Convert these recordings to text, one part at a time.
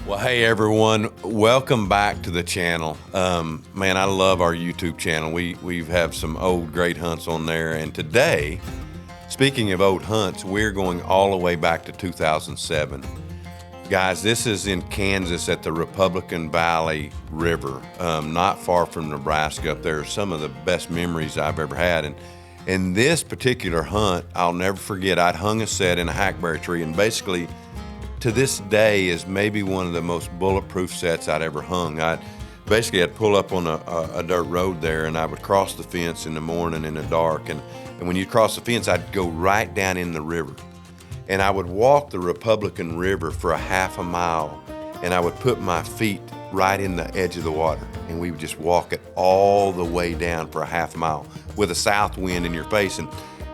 Well, hey everyone, welcome back to the channel. Man, I love our YouTube channel. We have some old great hunts on there, and today, speaking of old hunts, we're going all the way back to 2007. Guys, this is in Kansas at the Republican Valley River, not far from Nebraska. Up there are some of the best memories I've ever had. And in this particular hunt, I'll never forget, I'd hung a set in a hackberry tree, and basically to this day is maybe one of the most bulletproof sets I'd ever hung. I'd pull up on a dirt road there, and I would cross the fence in the morning in the dark, and when you cross the fence, I'd go right down in the river. And I would walk the Republican River for a half a mile, and I would put my feet right in the edge of the water, and we would just walk it all the way down for a half a mile with a south wind in your face. And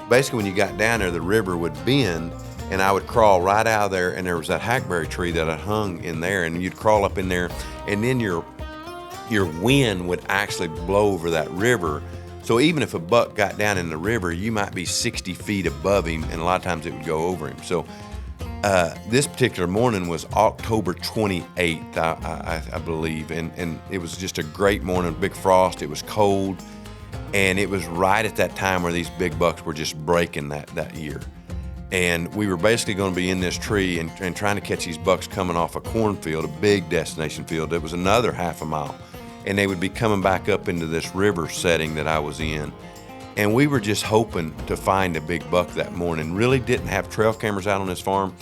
basically when you got down there, the river would bend, and I would crawl right out of there, and there was that hackberry tree that I hung in there, and you'd crawl up in there, and then your wind would actually blow over that river. So even if a buck got down in the river, you might be 60 feet above him, and a lot of times it would go over him. So this particular morning was October 28th, I believe, and it was just a great morning, big frost, it was cold, and it was right at that time where these big bucks were just breaking that year. And we were basically going to be in this tree and trying to catch these bucks coming off a cornfield, a big destination field. It was another half a mile. And they would be coming back up into this river setting that I was in. And we were just hoping to find a big buck that morning. Really didn't have trail cameras out on this farm.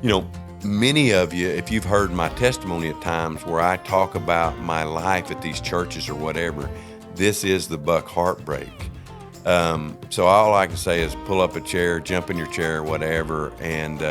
You know, many of you, if you've heard my testimony at times where I talk about my life at these churches or whatever, this is the buck Heartbreak. So all I can say is pull up a chair, jump in your chair, whatever, and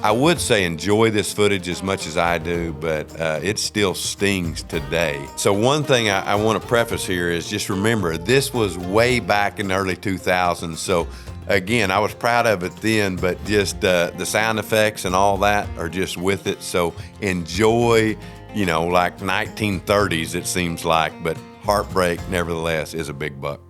I would say enjoy this footage as much as I do, but it still stings today. So one thing I want to preface here is just remember, this was way back in the early 2000s, so again, I was proud of it then, but just the sound effects and all that are just with it, so enjoy, you know, like 1930s it seems like, but Heartbreak nevertheless is a big buck.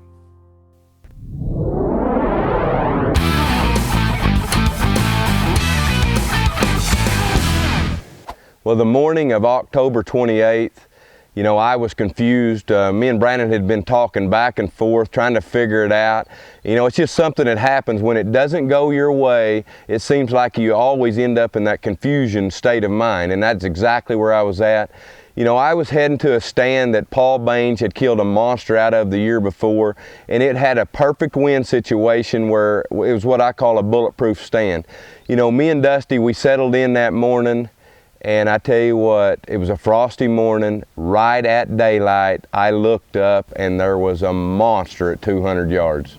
Well, the morning of October 28th, you know, I was confused. Me and Brandon had been talking back and forth, trying to figure it out. You know, it's just something that happens when it doesn't go your way. It seems like you always end up in that confusion state of mind, and that's exactly where I was at. You know, I was heading to a stand that Paul Baines had killed a monster out of the year before, and it had a perfect wind situation where it was what I call a bulletproof stand. You know, me and Dusty, we settled in that morning, and I tell you what, it was a frosty morning. Right at daylight, I looked up, and there was a monster at 200 yards.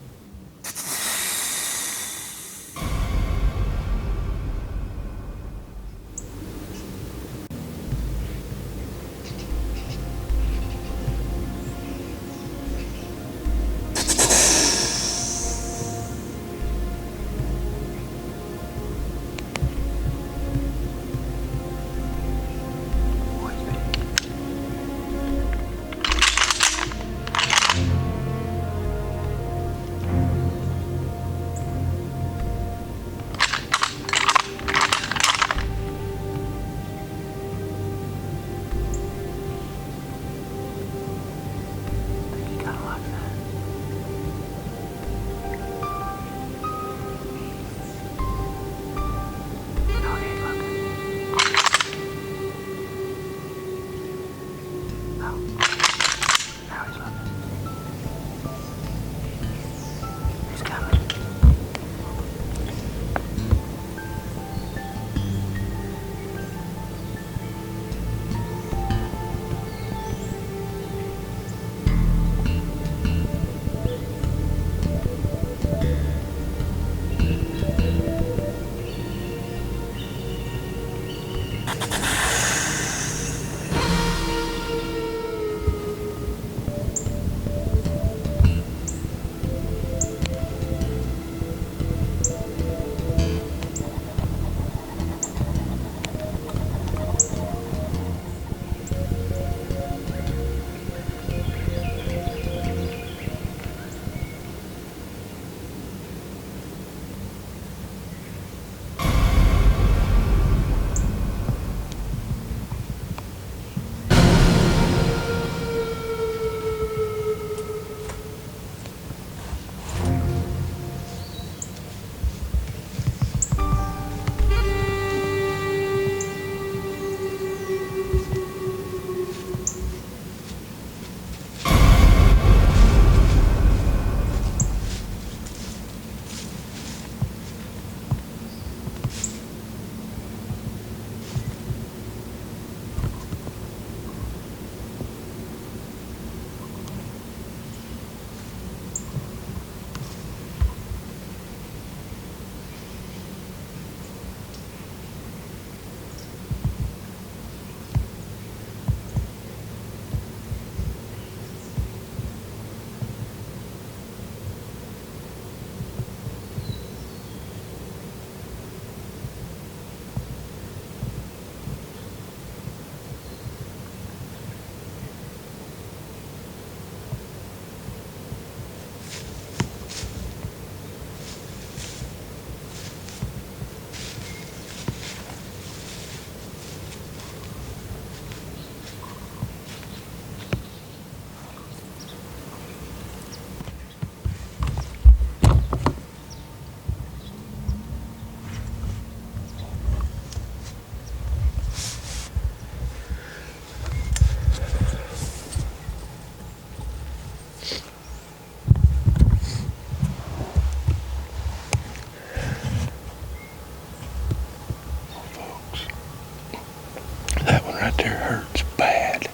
right there hurts bad.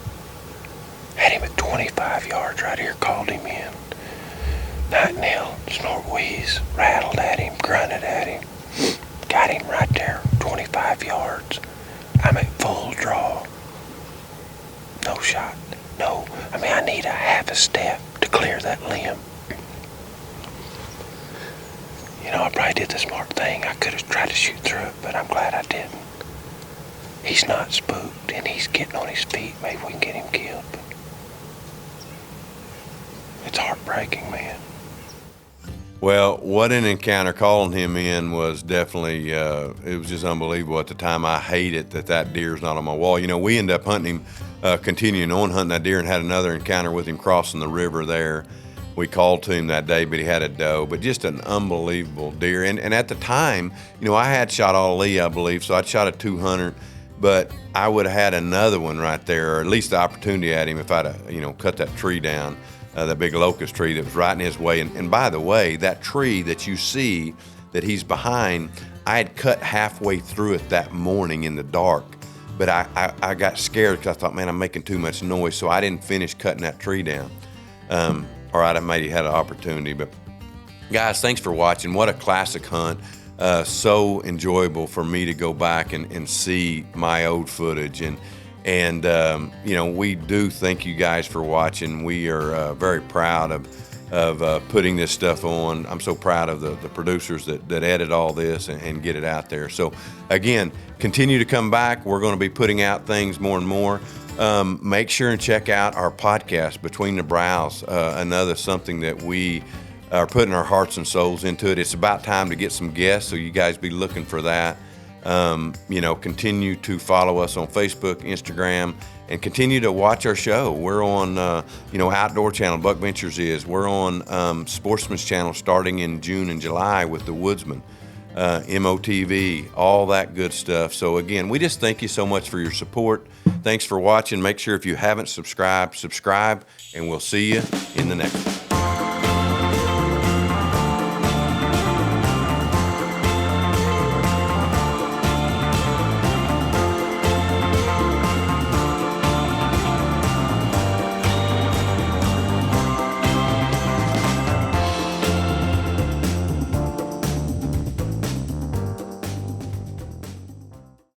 Had him at 25 yards right here, called him in. Nightingale, snort, wheeze, rattled at him, grunted at him. Got him right there, 25 yards. I'm at full draw. No shot. No, I need a half a step to clear that limb. I probably did the smart thing. I could have tried to shoot through it, but I'm glad I didn't. He's not spooked, and he's getting on his feet. Maybe we can get him killed, but it's heartbreaking, man. Well, what an encounter. Calling him in was definitely, it was just unbelievable at the time. I hate it that deer's not on my wall. We ended up hunting him, continuing on hunting that deer, and had another encounter with him crossing the river there. We called to him that day, but he had a doe. But just an unbelievable deer. And at the time, I had shot Ali, I believe, so I'd shot a 200, but I would have had another one right there, or at least the opportunity at him if I'd cut that tree down. That big locust tree that was right in his way. And by the way, that tree that you see that he's behind, I had cut halfway through it that morning in the dark. But I got scared because I thought, man, I'm making too much noise. So I didn't finish cutting that tree down. Or I'd have maybe had an opportunity. But guys, thanks for watching. What a classic hunt. So enjoyable for me to go back and see my old footage. And we do thank you guys for watching. We are very proud of putting this stuff on. I'm so proud of the producers that edit all this and get it out there. So again, continue to come back. We're going to be putting out things more and more. Make sure and check out our podcast, Between the Brows, another something that we are putting our hearts and souls into it. It's about time to get some guests, so you guys be looking for that. Continue to follow us on Facebook, Instagram, and continue to watch our show. We're on, Outdoor Channel, Buckventures is. We're on Sportsman's Channel starting in June and July with the Woodsman, MOTV, all that good stuff. So again, we just thank you so much for your support. Thanks for watching. Make sure if you haven't subscribed, subscribe, and we'll see you in the next one.